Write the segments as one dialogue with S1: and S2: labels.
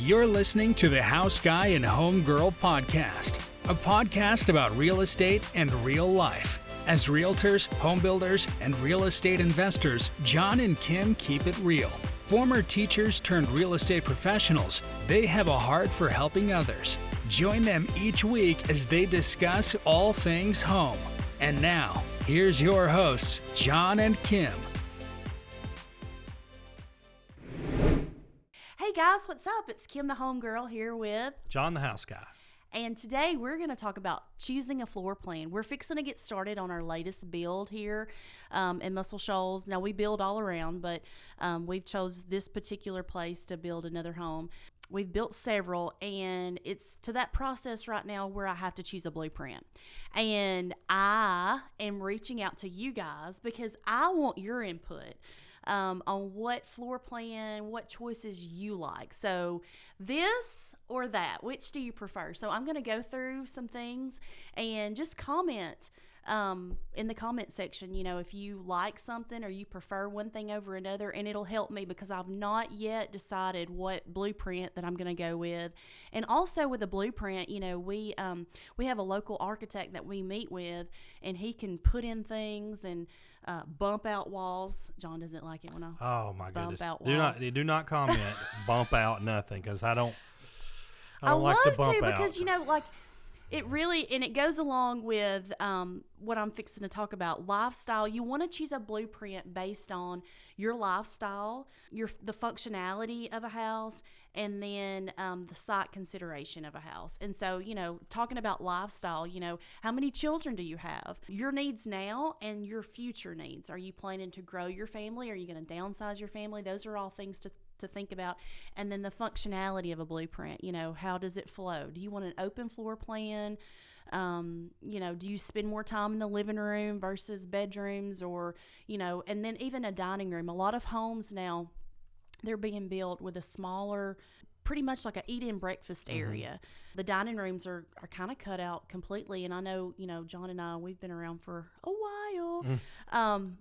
S1: You're listening to the House Guy and Home Girl podcast, a podcast about real estate and real life. As realtors, home builders, and real estate investors, John and Kim keep it real. Former teachers turned real estate professionals, they have a heart for helping others. Join them each week as they discuss all things home. And now, here's your hosts, John and Kim.
S2: Hey guys, what's up? It's Kim the Home Girl here with
S3: John the House Guy.
S2: And today we're going to talk about choosing a floor plan. We're fixing to get started on our latest build here in Muscle Shoals. Now we build all around, but we've chose this particular place to build another home. We've built several, and it's to that process right now where I have to choose a blueprint. And I am reaching out to you guys because I want your input on what floor plan, what choices you like. So this or that, which do you prefer? So I'm going to go through some things and just comment in the comment section, you know, if you like something or you prefer one thing over another, and it'll help me because I've not yet decided what blueprint that I'm going to go with. And also with the blueprint, you know, we have a local architect that we meet with, and he can put in things and bump out walls. John doesn't like it when I
S3: my
S2: bump
S3: goodness.
S2: out walls.
S3: Do not comment bump out nothing, because I don't
S2: I
S3: like
S2: love
S3: to bump out.
S2: Because, you know, like, it really, and it goes along with what I'm fixing to talk about, lifestyle. You want to choose a blueprint based on your lifestyle, the functionality of a house, and then the site consideration of a house. And so, you know, talking about lifestyle, you know, how many children do you have? Your needs now and your future needs. Are you planning to grow your family? Are you going to downsize your family? Those are all things to think about. And then the functionality of a blueprint, you know, how does it flow? Do you want an open floor plan? You know, do you spend more time in the living room versus bedrooms, or, you know, and then even a dining room. A lot of homes now, they're being built with a smaller, pretty much like a eat-in breakfast area. The dining rooms are kind of cut out completely. And I know, you know, John and I, we've been around for a while.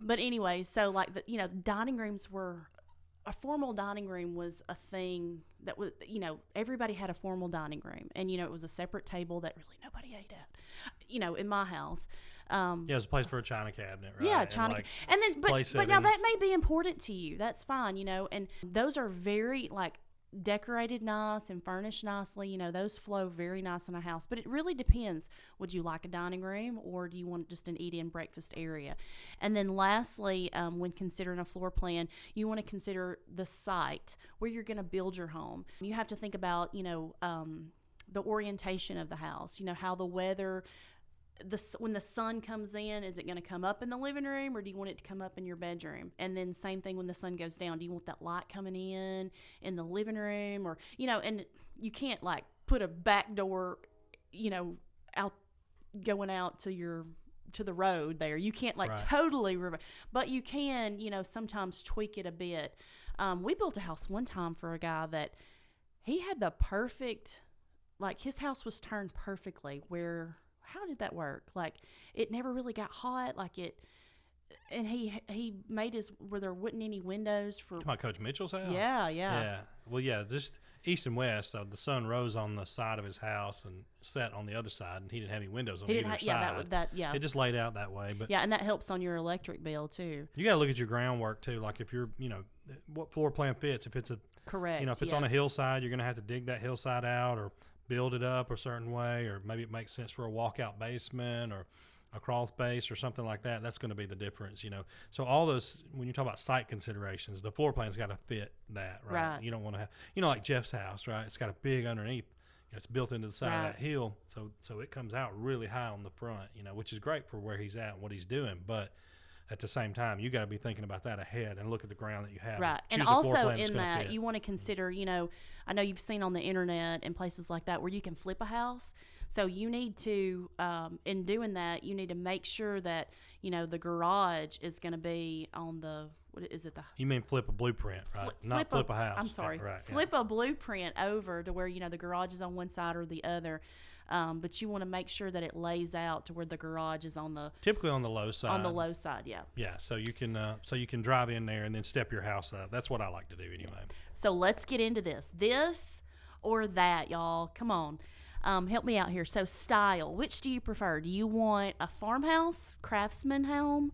S2: But anyway, so like, you know, dining rooms were, a formal dining room was a thing that was, you know, everybody had a formal dining room, and, you know, it was a separate table that really nobody ate at, you know, in my house.
S3: Yeah, it was a place for a china cabinet, right?
S2: Yeah, china. And then, but now that may be important to you. That's fine, you know, and those are very, like, decorated nice and furnished nicely. You know, those flow very nice in a house, but it really depends. Would you like a dining room, or do you want just an eat-in breakfast area? And then lastly, when considering a floor plan, you want to consider the site where you're going to build your home. You have to think about, you know, the orientation of the house, you know, how the weather, when the sun comes in, is it going to come up in the living room, or do you want it to come up in your bedroom? And then same thing when the sun goes down. Do you want that light coming in the living room, or, you know, and you can't like put a back door, you know, going out to the road there. You can't like totally, but you can, you know, sometimes tweak it a bit. We built a house one time for a guy that he had the perfect, like, his house was turned perfectly where, how did that work? Like, it never really got hot, like it, and he made his, where there wasn't any windows for.
S3: Talking about Coach Mitchell's house?
S2: Yeah.
S3: Well, yeah, just east and west. So the sun rose on the side of his house and set on the other side, and he didn't have any windows on either side.
S2: Yeah,
S3: it just laid out that way. But
S2: yeah, and that helps on your electric bill too.
S3: You got to look at your groundwork too. Like, if you're, you know, what floor plan fits. If it's a
S2: correct,
S3: you know, if it's on a hillside, you're going to have to dig that hillside out or build it up a certain way, or maybe it makes sense for a walkout basement or a crawl space or something like that. That's going to be the difference, you know. So all those, when you talk about site considerations, the floor plan's got to fit that, right? You don't want to have, you know, like Jeff's house, right? It's got a big underneath. You know, it's built into the side of that hill, so it comes out really high on the front, you know, which is great for where he's at and what he's doing. But at the same time, you got to be thinking about that ahead and look at the ground that you have.
S2: Right. And also in that, you want to consider, you know, I know you've seen on the internet and places like that where you can flip a house. So you need to, in doing that, you need to make sure that, you know, the garage is going to be on the, what is it?
S3: You mean flip a blueprint, right? Not flip a house.
S2: I'm sorry.
S3: Right,
S2: flip a blueprint over to where, you know, the garage is on one side or the other. But you want to make sure that it lays out to where the garage is on the
S3: typically on the low side.
S2: On the low side, yeah.
S3: Yeah, so you can drive in there and then step your house up. That's what I like to do anyway.
S2: So let's get into this. This or that, y'all. Come on. Help me out here. So style, which do you prefer? Do you want a farmhouse, craftsman home,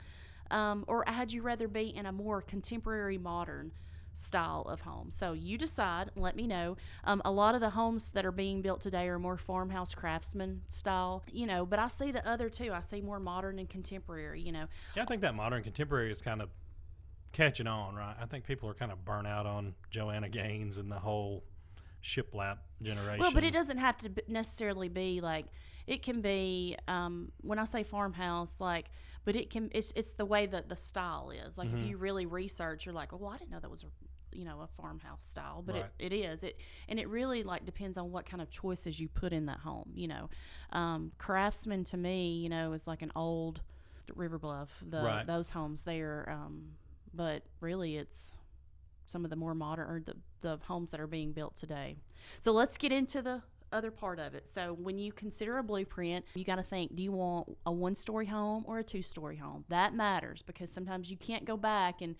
S2: or had you rather be in a more contemporary, modern style of home? So you decide. Let me know. A lot of the homes that are being built today are more farmhouse, craftsman style, but I see the other two. I see more modern and contemporary.
S3: Yeah, I think that modern contemporary is kind of catching on, right? I think people are kind of burnt out on Joanna Gaines and the whole shiplap generation.
S2: Well, but it doesn't have to necessarily be like, it can be, when I say farmhouse, like, but it's the way that the style is. Like, if you really research, you're like, well, I didn't know that was a farmhouse style, but
S3: Right.
S2: it is. And it really, like, depends on what kind of choices you put in that home, Craftsman to me, is like an old River Bluff,
S3: Right.
S2: those homes there. But really it's some of the more modern, or the homes that are being built today. So let's get into the other part of it. So when you consider a blueprint, you got to think, do you want a 1-story home or a 2-story home? That matters, because sometimes you can't go back and,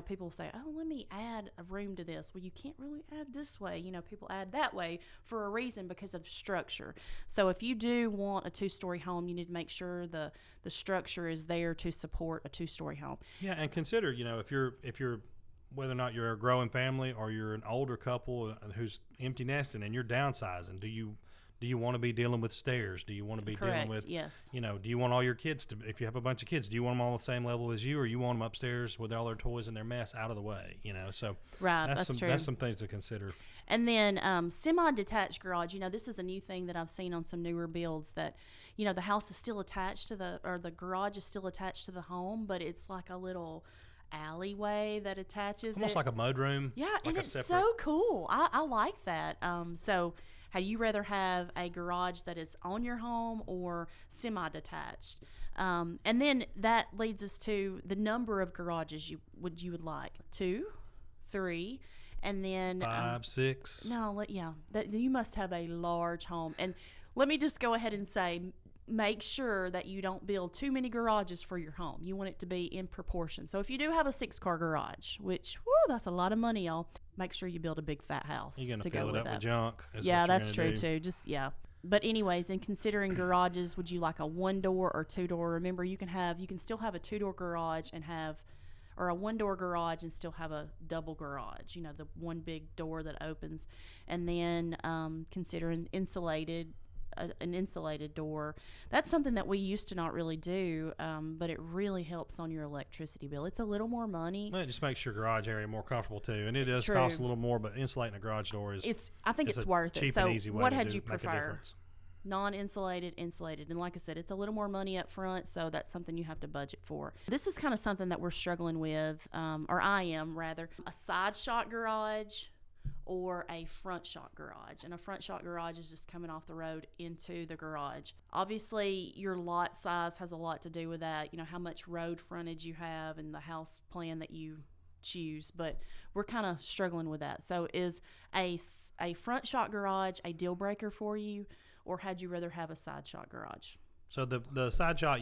S2: people say, oh, let me add a room to this. Well, you can't really add this way. People add that way for a reason, because of structure. So if you do want a 2-story home, you need to make sure the structure is there to support a 2-story home.
S3: Yeah, and consider, if you're whether or not you're a growing family or you're an older couple who's empty nesting and you're downsizing, do you want to be dealing with stairs? Do you want to be
S2: Correct.
S3: dealing with,
S2: yes.
S3: do you want all your kids to, if you have a bunch of kids, do you want them all on the same level as you, or you want them upstairs with all their toys and their mess out of the way? So
S2: Right, that's true.
S3: That's some things to consider.
S2: And then semi-detached garage, this is a new thing that I've seen on some newer builds, that, the house is still attached to the garage is still attached to the home, but it's like a little alleyway that attaches
S3: Almost
S2: it.
S3: like a mudroom.
S2: Yeah,
S3: like
S2: and
S3: a
S2: it's
S3: separate-
S2: so cool. I like that. So had you rather have a garage that is on your home or semi-detached? And then that leads us to the number of garages you would like. 2, 3, and then
S3: 5, 6.
S2: No, you must have a large home. And let me just go ahead and say, make sure that you don't build too many garages for your home. You want it to be in proportion. So if you do have a 6-car garage, which, that's a lot of money, y'all, make sure you build a big fat house
S3: You're going
S2: to
S3: to
S2: go
S3: fill it
S2: with
S3: up
S2: that.
S3: with junk.
S2: Yeah, that's true too. But anyways, in considering garages, would you like a 1-door or 2-door? Remember, you can still have a 2-door garage or a 1-door garage and still have a double garage, the one big door that opens. And then consider an insulated door. That's something that we used to not really do, but it really helps on your electricity bill. It's a little more money.
S3: Well, it just makes your garage area more comfortable too, and it does
S2: True.
S3: cost a little more. But insulating a garage door is
S2: I think it's
S3: a
S2: worth it.
S3: cheap
S2: So
S3: and easy way
S2: what
S3: to
S2: had
S3: do-
S2: you
S3: make a
S2: prefer?
S3: difference.
S2: Non-insulated, insulated, and like I said, it's a little more money up front, so that's something you have to budget for. This is kind of something that we're struggling with, or I am rather, a side shot garage or a front shot garage. And a front shot garage is just coming off the road into the garage. Obviously, your lot size has a lot to do with that, how much road frontage you have and the house plan that you choose, but we're kind of struggling with that. So is a front shot garage a deal breaker for you, or had you rather have a side shot garage?
S3: So the side shot,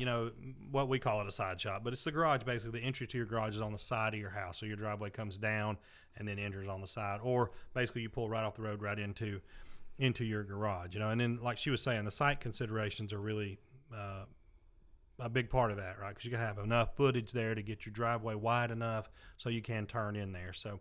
S3: what we call it a side shot, but it's the garage. Basically, the entry to your garage is on the side of your house, so your driveway comes down and then enters on the side, or basically you pull right off the road right into your garage. And then like she was saying, the site considerations are really a big part of that, right? Because you got to have enough footage there to get your driveway wide enough so you can turn in there. So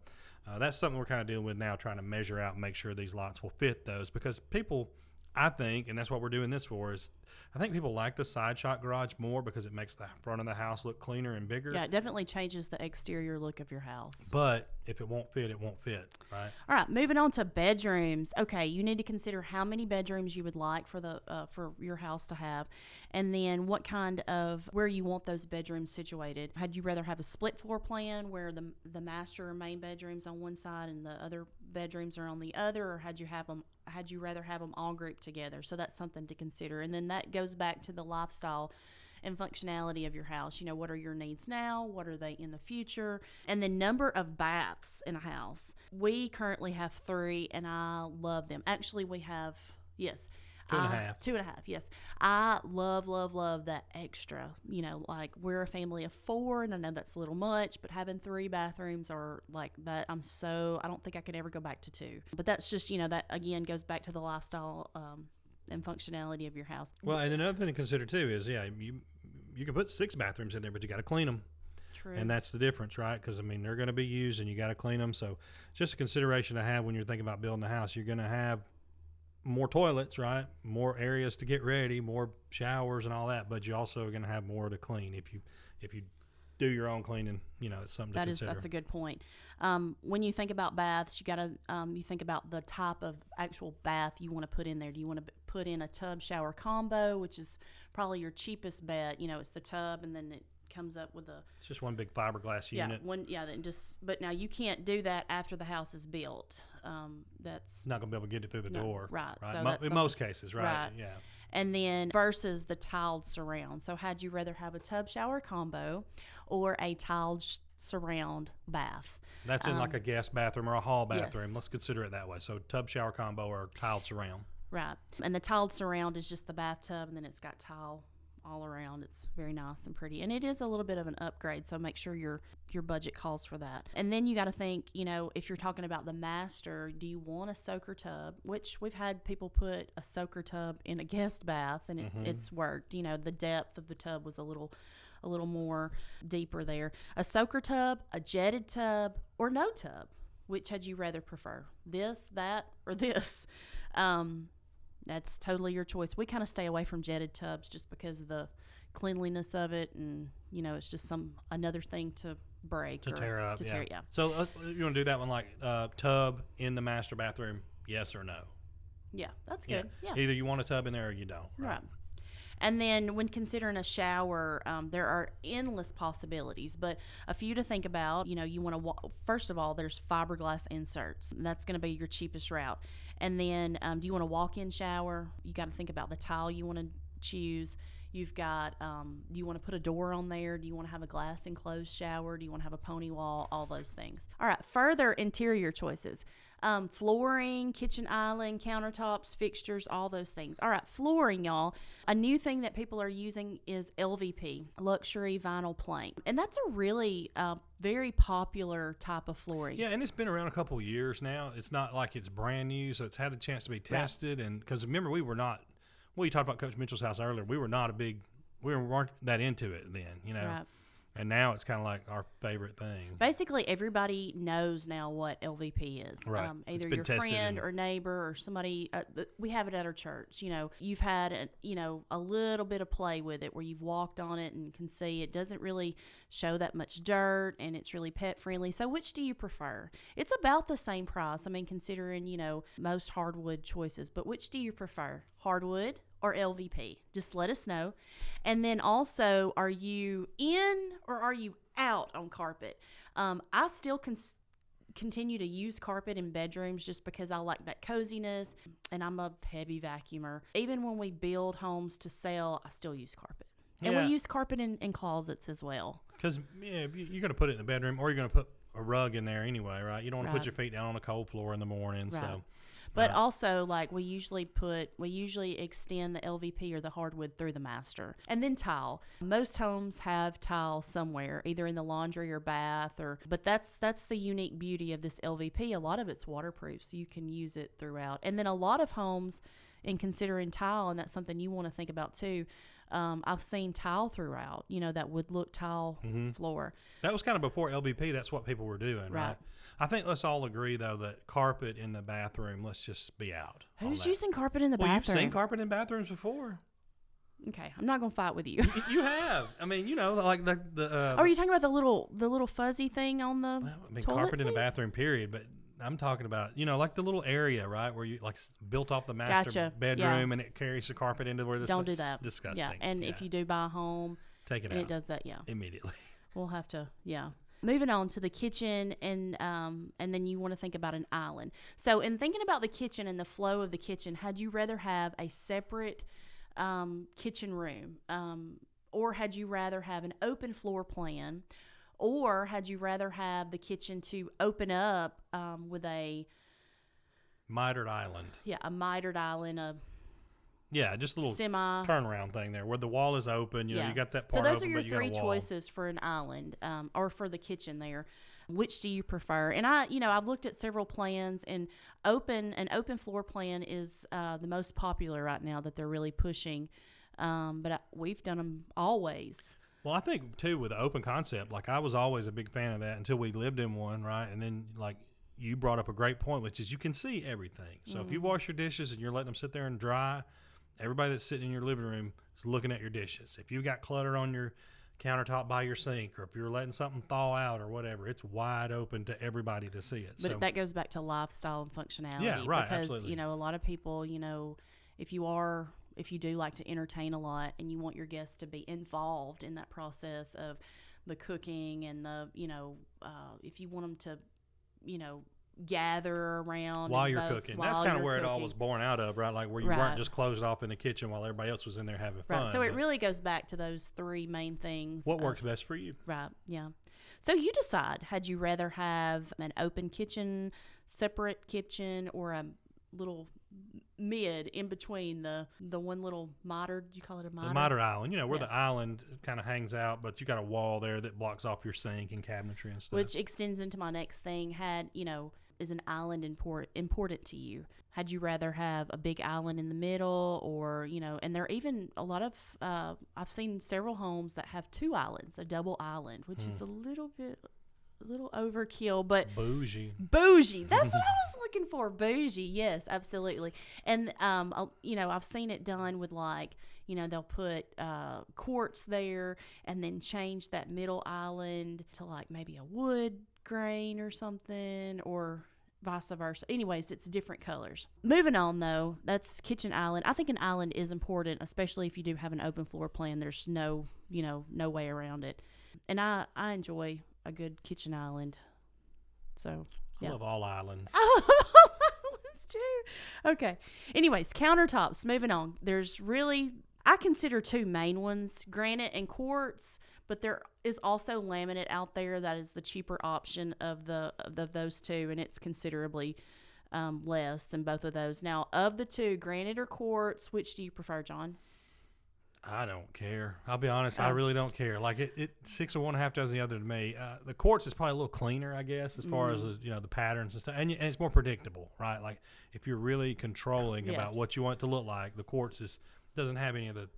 S3: that's something we're kind of dealing with now, trying to measure out and make sure these lots will fit those, because people, I think, and that's what we're doing this for, is I think people like the side shot garage more because it makes the front of the house look cleaner and bigger.
S2: Yeah, it definitely changes the exterior look of your house.
S3: But if it won't fit, it won't fit, right?
S2: All right, moving on to bedrooms. Okay, you need to consider how many bedrooms you would like for your house to have, and then what kind of, where you want those bedrooms situated. Had you rather have a split floor plan where the master or main bedrooms on one side and the other bedrooms are on the other, or had you rather have them all grouped together? So that's something to consider. And then that goes back to the lifestyle and functionality of your house. What are your needs now? What are they in the future? And the number of baths in a house. We currently have 3, and I love them. Actually, we have, yes,
S3: Two and a half.
S2: 2.5, yes. I love that extra. Like we're a family of 4, and I know that's a little much, but having 3 bathrooms are like that. I don't think I could ever go back to 2. But that's just, that again goes back to the lifestyle and functionality of your house.
S3: Well, and another thing to consider too is, you can put 6 bathrooms in there, but you got to clean them.
S2: True.
S3: And that's the difference, right? Because, they're going to be used and you got to clean them. So just a consideration to have when you're thinking about building a house. You're going to have more toilets, right? More areas to get ready, more showers and all that. But you also are going to have more to clean if you do your own cleaning. It's something to consider.
S2: That's a good point. When you think about baths, you got to you think about the type of actual bath you want to put in there. Do you want to put in a tub shower combo, which is probably your cheapest bet? It's the tub, and then it comes up with
S3: it's just one big fiberglass unit.
S2: But now you can't do that after the house is built. That's
S3: not gonna be able to get it through the door,
S2: right?
S3: So in most cases, right? Yeah.
S2: And then versus the tiled surround. So had you rather have a tub shower combo or a tiled surround bath?
S3: That's in like a guest bathroom or a hall bathroom.
S2: Yes.
S3: Let's consider it that way. So tub shower combo or tiled surround.
S2: Right. And the tiled surround is just the bathtub, and then it's got tile all around. It's very nice and pretty, and it is a little bit of an upgrade, so make sure your budget calls for that. And then you got to think, if you're talking about the master, do you want a soaker tub? Which we've had people put a soaker tub in a guest bath, and it's worked. The depth of the tub was a little more deeper there. A soaker tub, a jetted tub, or no tub. Which had you rather prefer? This, that, or this? That's totally your choice. We kind of stay away from jetted tubs just because of the cleanliness of it, and it's just another thing to break
S3: to tear up.
S2: Yeah.
S3: So you want to do that one like tub in the master bathroom? Yes or no?
S2: Yeah, that's good. Yeah.
S3: Either you want a tub in there or you don't.
S2: Right. And then when considering a shower, there are endless possibilities, but a few to think about. You want to, first of all, there's fiberglass inserts. That's going to be your cheapest route. And then do you want a walk-in shower? You got to think about the tile you want to choose. You've got, do you want to put a door on there? Do you want to have a glass enclosed shower? Do you want to have a pony wall? All those things. All right, further interior choices. Flooring, kitchen island, countertops, fixtures, all those things. All right, flooring, y'all. A new thing that people are using is LVP, luxury vinyl plank. And that's a really very popular type of flooring.
S3: Yeah, and it's been around a couple of years now. It's not like it's brand new, so it's had a chance to be tested. Right. And because remember, we were not, well, you talked about Coach Mitchell's house earlier. We weren't that into it then,
S2: Right.
S3: And now it's kind of like our favorite thing.
S2: Basically, everybody knows now what LVP is.
S3: Right.
S2: Either your friend or neighbor or somebody. We have it at our church. You've had a little bit of play with it where you've walked on it and can see it doesn't really show that much dirt, and it's really pet friendly. So which do you prefer? It's about the same price. considering most hardwood choices, but which do you prefer? Hardwood or LVP? Just let us know. And then also, are you in or are you out on carpet? I still continue to use carpet in bedrooms just because I like that coziness, and I'm a heavy vacuumer. Even when we build homes to sell, I still use carpet. And we use carpet in closets as well.
S3: Because you're going to put it in the bedroom, or you're going to put a rug in there anyway, right? You don't want to put your feet down on a cold floor in the morning.
S2: Right.
S3: So.
S2: But also, we usually extend the LVP or the hardwood through the master. And then tile. Most homes have tile somewhere, either in the laundry or bath, but that's the unique beauty of this LVP. A lot of it's waterproof, so you can use it throughout. And then a lot of homes, in considering tile, and that's something you want to think about too, I've seen tile throughout, that wood look tile floor.
S3: That was kind of before LVP. That's what people were doing, right? I think let's all agree, though, that carpet in the bathroom, let's just be out.
S2: Who's using carpet in the bathroom?
S3: You've seen carpet in bathrooms before.
S2: Okay, I'm not going to fight with you.
S3: You have. Like the
S2: are you talking about the little fuzzy thing on the toilet
S3: carpet
S2: seat?
S3: in the bathroom, period, but I'm talking about, like the little area, right, where you built off the master bedroom and it carries the carpet into where the
S2: Don't do that.
S3: Disgusting.
S2: Yeah, and if you do buy a home,
S3: take it out.
S2: And it does that,
S3: immediately.
S2: We'll have to, Moving on to the kitchen, and then you want to think about an island. So in thinking about the kitchen and the flow of the kitchen, had you rather have a separate kitchen room, or had you rather have an open floor plan, or had you rather have the kitchen to open up with a
S3: mitered island?
S2: Yeah, a mitered island,
S3: Yeah, just a little
S2: semi
S3: turnaround thing there where the wall is open. You know, you got that
S2: So
S3: part
S2: those
S3: open,
S2: are your
S3: but you got a
S2: three
S3: wall.
S2: choices for an island, or for the kitchen there. Which do you prefer? And I've looked at several plans, and an open floor plan is the most popular right now that they're really pushing. But we've done them always.
S3: Well, I think too with the open concept, like I was always a big fan of that until we lived in one, right? And then like you brought up a great point, which is you can see everything. So if you wash your dishes and you're letting them sit there and dry, everybody that's sitting in your living room is looking at your dishes. If you got clutter on your countertop by your sink, or if you're letting something thaw out or whatever, it's wide open to everybody to see it.
S2: But that goes back to lifestyle and functionality.
S3: Yeah, right,
S2: Because,
S3: absolutely.
S2: a lot of people, if you do like to entertain a lot and you want your guests to be involved in that process of the cooking and if you want them to, gather around
S3: while you're cooking. That's kind of where it all was born out of, right? Like where you weren't just closed off in the kitchen while everybody else was in there having fun.
S2: Right. So it really goes back to those three main things.
S3: What works best for you?
S2: Right. Yeah. So you decide, had you rather have an open kitchen, separate kitchen, or a little mid in between the one little miter? Do you call it a miter?
S3: The miter island, where the island kind of hangs out, but you got a wall there that blocks off your sink and cabinetry and stuff.
S2: Which extends into my next thing. Is an island important to you? Had you rather have a big island in the middle, or and there are even a lot of I've seen several homes that have two islands, a double island, which is a little overkill, but
S3: bougie.
S2: That's what I was looking for. Bougie, yes, absolutely. And I've seen it done with they'll put quartz there and then change that middle island to like maybe a wood grain or something, or vice versa. Anyways, it's different colors. Moving on though, that's kitchen island. I think an island is important, especially if you do have an open floor plan. There's no way around it. And I enjoy a good kitchen island. So
S3: I love all islands.
S2: Islands too. Okay. Anyways, countertops. Moving on. There's really, I consider two main ones, granite and quartz, but there is also laminate out there that is the cheaper option of those two, and it's considerably less than both of those. Now, of the two, granite or quartz, which do you prefer, John?
S3: I don't care. I'll be honest. I really don't care. Like it 6 of one, half dozen the other to me. The quartz is probably a little cleaner, I guess, as far as the patterns and stuff, and it's more predictable, right? Like if you're really controlling about what you want it to look like, the quartz doesn't have any of the.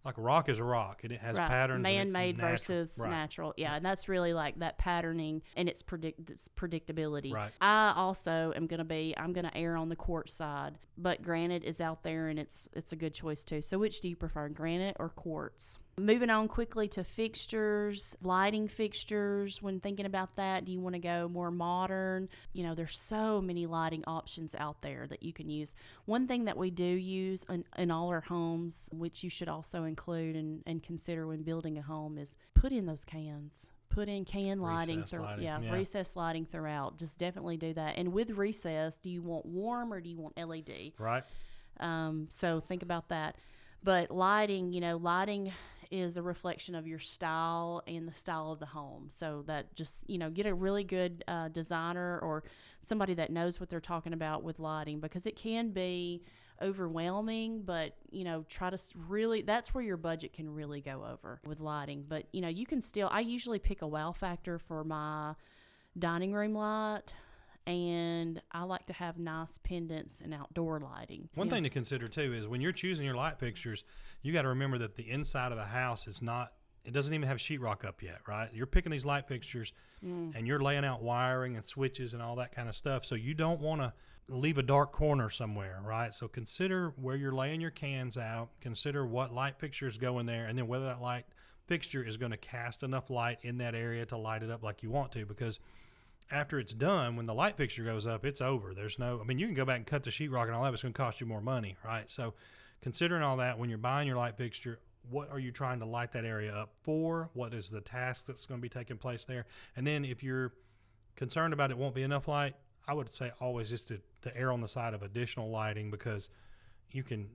S3: Like a rock is a rock, and it has patterns.
S2: Man-made versus natural. Yeah, and that's really like that patterning and its predictability.
S3: Right.
S2: I also I'm going to err on the quartz side, but granite is out there, and it's a good choice too. So which do you prefer, granite or quartz? Moving on quickly to fixtures, lighting fixtures. When thinking about that, do you want to go more modern? There's so many lighting options out there that you can use. One thing that we do use in all our homes, which you should also include and consider when building a home, is put in those cans. Put in can lighting. Recessed lighting throughout. Just definitely do that. And with recess, do you want warm or do you want LED?
S3: Right.
S2: So think about that. But lighting is a reflection of your style and the style of the home. So that just, get a really good designer or somebody that knows what they're talking about with lighting, because it can be overwhelming, but, try to really, that's where your budget can really go over with lighting. But, you can still, I usually pick a wow factor for my dining room light. And I like to have nice pendants and outdoor lighting.
S3: One thing to consider too is when you're choosing your light fixtures, you got to remember that the inside of the house it doesn't even have sheetrock up yet, right? You're picking these light fixtures and you're laying out wiring and switches and all that kind of stuff. So you don't want to leave a dark corner somewhere, right? So consider where you're laying your cans out, consider what light fixtures go in there, and then whether that light fixture is going to cast enough light in that area to light it up like you want to, because after it's done, when the light fixture goes up, it's over. You can go back and cut the sheetrock and all that, but it's going to cost you more money, right? So considering all that, when you're buying your light fixture, what are you trying to light that area up for? What is the task that's going to be taking place there? And then if you're concerned about it won't be enough light, I would say always just to err on the side of additional lighting, because you can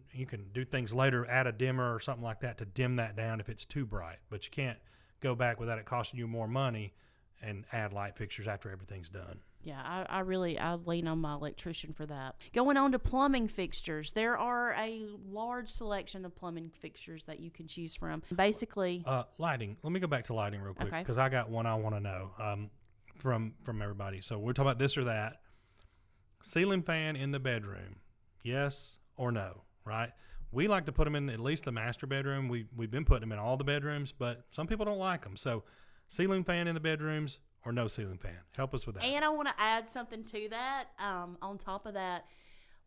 S3: do things later, add a dimmer or something like that to dim that down if it's too bright. But you can't go back without it costing you more money and add light fixtures after everything's done.
S2: Yeah, I lean on my electrician for that. Going on to plumbing fixtures, there are a large selection of plumbing fixtures that you can choose from. Basically,
S3: Lighting. Let me go back to lighting real quick
S2: Okay.
S3: because I got one I want to know from everybody. So we're talking about this or that. Ceiling fan in the bedroom, yes or no? Right? We like to put them in at least the master bedroom. We've been putting them in all the bedrooms, but some people don't like them. So ceiling fan in the bedrooms or no ceiling fan? Help us with that.
S2: and I want to add something to that. On top of that,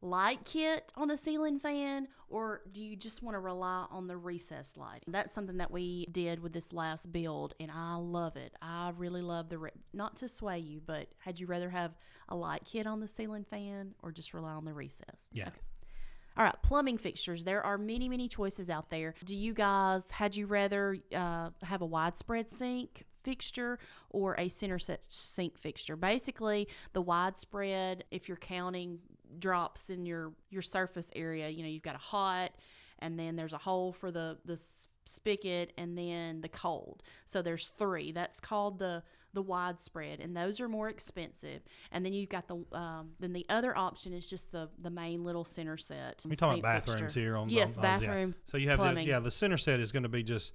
S2: light kit on a ceiling fan, or do you just want to rely on the recessed lighting? That's something that we did with this last build, and I love it. I really love not to sway you, but had you rather have a light kit on the ceiling fan or just rely on the recessed?
S3: Yeah.
S2: Okay. All right, plumbing fixtures. There are many, many choices out there. Had you rather have a widespread sink fixture or a center set sink fixture? Basically, the widespread, if you're counting drops in your surface area, you've got a hot, and then there's a hole for the spigot, and then the cold. So there's 3. That's called the widespread, and those are more expensive. And then you've got then the other option is just the main little center set.
S3: We're talking
S2: sink
S3: about bathrooms
S2: fixture.
S3: here.
S2: Yes,
S3: yeah.
S2: bathroom.
S3: So you have
S2: plumbing.
S3: the center set is going to be just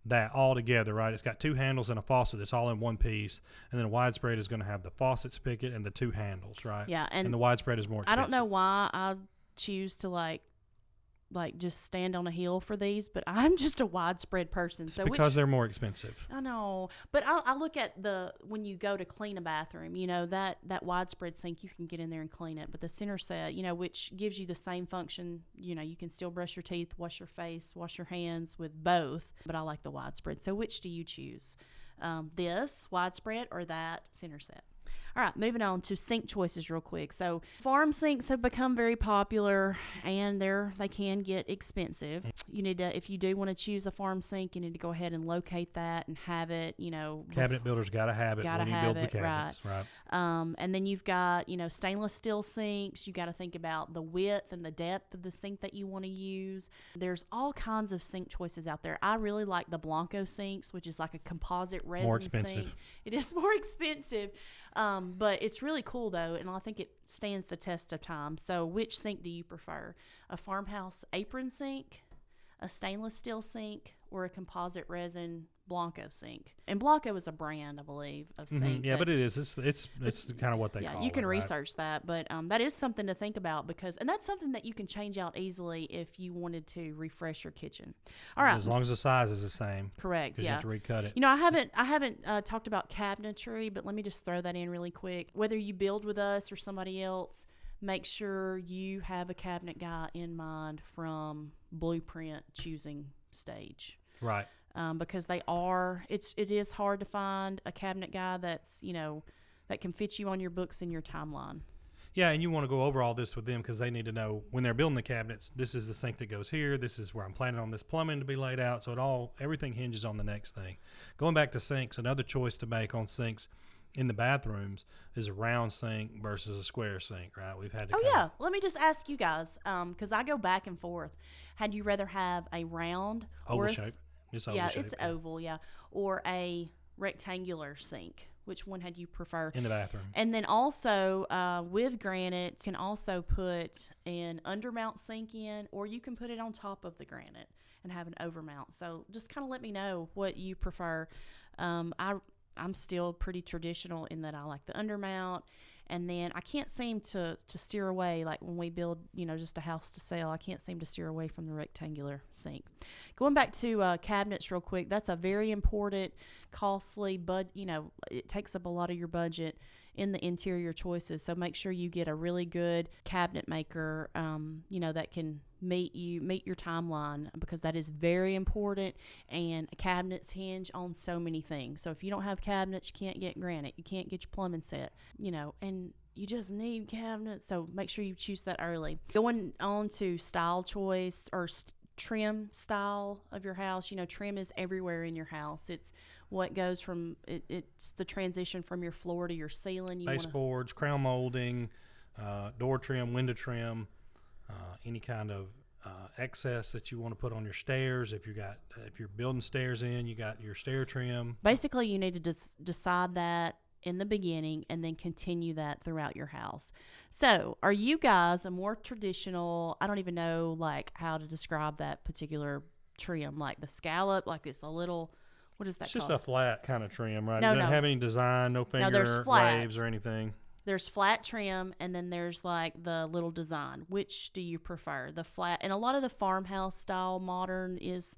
S3: that all together, right? It's got 2 handles and a faucet that's all in one piece, and then a widespread is going to have the faucet, spigot, and the 2 handles, right?
S2: Yeah,
S3: and the widespread is more
S2: I
S3: expensive.
S2: don't know why I choose to like just stand on a hill for these, but I'm just a widespread person.
S3: It's
S2: So
S3: because they're more expensive.
S2: I know, but I look at when you go to clean a bathroom, that widespread sink, you can get in there and clean it. But the center set, which gives you the same function, you can still brush your teeth, wash your face, wash your hands with both. But I like the widespread. So which do you choose? This widespread or that center set? All right, moving on to sink choices real quick. So farm sinks have become very popular, and they can get expensive. You need to, if you do want to choose a farm sink, you need to go ahead and locate that and have it,
S3: Cabinet builders got to have it when he builds the cabinets, right?
S2: And then you've got, stainless steel sinks. You got to think about the width and the depth of the sink that you want to use. There's all kinds of sink choices out there. I really like the Blanco sinks, which is like a composite resin
S3: More expensive.
S2: sink. It is more expensive, but it's really cool though, and I think it stands the test of time. So which sink do you prefer? A farmhouse apron sink, a stainless steel sink, or a composite resin Blanco sink? And Blanco is a brand, I believe, of sink.
S3: Yeah, but it is. It's kind of what they call it.
S2: Yeah, you can
S3: right?
S2: research that, but that is something to think about and that's something that you can change out easily if you wanted to refresh your kitchen. All right.
S3: As long as the size is the same.
S2: Correct.
S3: 'Cause
S2: Yeah.
S3: you have to recut it.
S2: I haven't talked about cabinetry, but let me just throw that in really quick. Whether you build with us or somebody else, make sure you have a cabinet guy in mind from blueprint choosing stage.
S3: Right.
S2: Because it is hard to find a cabinet guy that's, that can fit you on your books and your timeline.
S3: Yeah, and you want to go over all this with them because they need to know when they're building the cabinets, this is the sink that goes here. This is where I'm planning on this plumbing to be laid out. So everything hinges on the next thing. Going back to sinks, another choice to make on sinks in the bathrooms is a round sink versus a square sink, right? We've had to.
S2: Let me just ask you guys, because I go back and forth. Had you rather have a round or
S3: oval shape? It's oval shape.
S2: It's oval, yeah, or a rectangular sink? Which one had you prefer?
S3: In the bathroom.
S2: And then also with granite, you can also put an undermount sink in, or you can put it on top of the granite and have an overmount. So just kind of let me know what you prefer. I'm still pretty traditional in that I like the undermount. And then I can't seem to steer away, like when we build, just a house to sell, I can't seem to steer away from the rectangular sink. Going back to cabinets real quick, that's a very important, costly, but, it takes up a lot of your budget in the interior choices. So make sure you get a really good cabinet maker, that can meet your timeline, because that is very important, and cabinets hinge on so many things. So if you don't have cabinets, you can't get granite, you can't get your plumbing set, and you just need cabinets. So make sure you choose that early. Going on to style choice or trim style of your house. Trim is everywhere in your house. It's what goes from it's the transition from your floor to your ceiling.
S3: Baseboards, crown molding, door trim, window trim, any kind of excess that you want to put on your stairs. If you're building stairs in, you got your stair trim.
S2: Basically, you need to decide that in the beginning and then continue that throughout your house. So are you guys a more traditional, I don't even know like how to describe that particular trim, like the scallop, like it's a little, what is that
S3: It's
S2: called?
S3: just a flat kind of trim, right?
S2: No,
S3: It doesn't
S2: no.
S3: have any design, no
S2: there's
S3: finger
S2: flat.
S3: waves or anything.
S2: There's flat trim, and then there's like the little design. Which do you prefer? The flat, and a lot of the farmhouse style modern is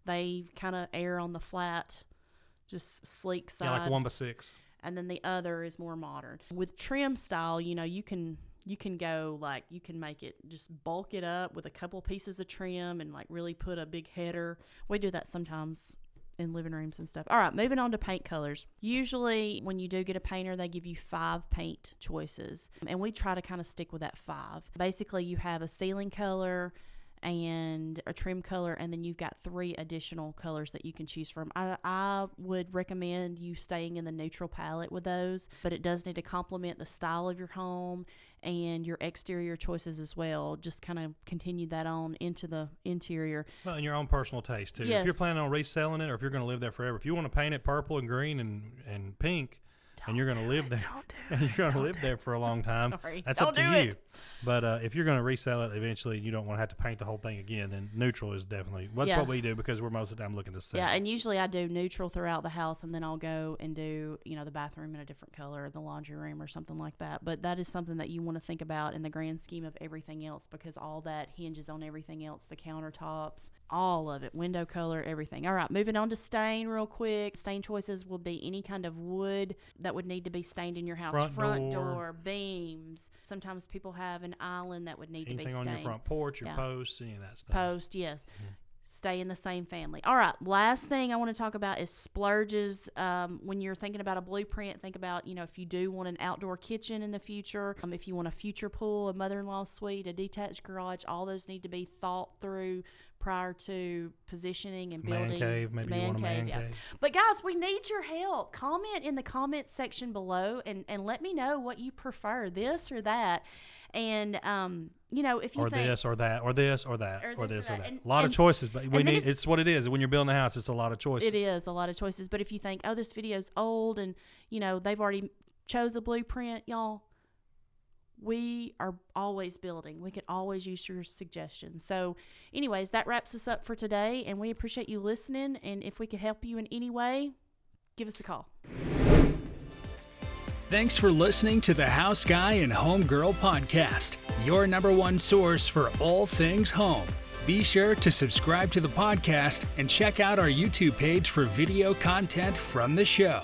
S2: they kind of err on the flat, just sleek side.
S3: Yeah, like 1x6.
S2: And then the other is more modern. With trim style, you know, you can go like, you can make it, just bulk it up with a couple pieces of trim and like really put a big header. We do that sometimes in living rooms and stuff. All right, moving on to paint colors. Usually when you do get a painter, they give you 5 paint choices, and we try to kind of stick with that 5. Basically, you have a ceiling color and a trim color, and then you've got 3 additional colors that you can choose from. I would recommend you staying in the neutral palette with those, but it does need to complement the style of your home and your exterior choices as well. Just kind of continue that on into the interior.
S3: Well, and your own personal taste too.
S2: Yes.
S3: If you're planning on reselling it, or if you're going to live there forever, if you want to paint it purple and green and pink, and you're going to live there, and you're going to live there for a long time,
S2: Sorry.
S3: that's
S2: Don't
S3: up to
S2: do
S3: you.
S2: it.
S3: But if you're going to resell it eventually, you don't want to have to paint the whole thing again. Then neutral is definitely
S2: Yeah.
S3: what we do, because we're most of the time looking to sell.
S2: Yeah, and usually I do neutral throughout the house, and then I'll go and do, you know, the bathroom in a different color, the laundry room or something like that. But that is something that you want to think about in the grand scheme of everything else, because all that hinges on everything else, the countertops, all of it, window color, everything. All right, moving on to stain real quick. Stain choices will be any kind of wood that would need to be stained in your house.
S3: Front door.
S2: door, beams. Sometimes people have an island that would need to be
S3: Anything
S2: stained.
S3: on your front porch, your
S2: Yeah.
S3: posts, any of that stuff.
S2: Post, yes. Stay in the same family. All right, last thing I want to talk about is splurges. When you're thinking about a blueprint, think about, you know, if you do want an outdoor kitchen in the future, if you want a future pool, a mother-in-law suite, a detached garage, all those need to be thought through prior to positioning and building.
S3: Man cave, maybe you want a man cave.
S2: But guys, we need your help. Comment in the comment section below and let me know what you prefer, this or that. And you know, if you
S3: Or
S2: think
S3: this or that, or this or that, or this or that.
S2: And-
S3: A lot of
S2: and-
S3: choices, but we
S2: and then
S3: need. It's what it is. When you're building a house, it's a lot of choices.
S2: it is a lot of choices. But if you think, oh, this video's old and, you know, they've already chose a blueprint, y'all, we are always building. We could always use your suggestions. So anyways, that wraps us up for today, and we appreciate you listening. And if we could help you in any way, give us a call.
S1: Thanks for listening to the House Guy and Home Girl podcast, your #1 source for all things home. Be sure to subscribe to the podcast and check out our YouTube page for video content from the show.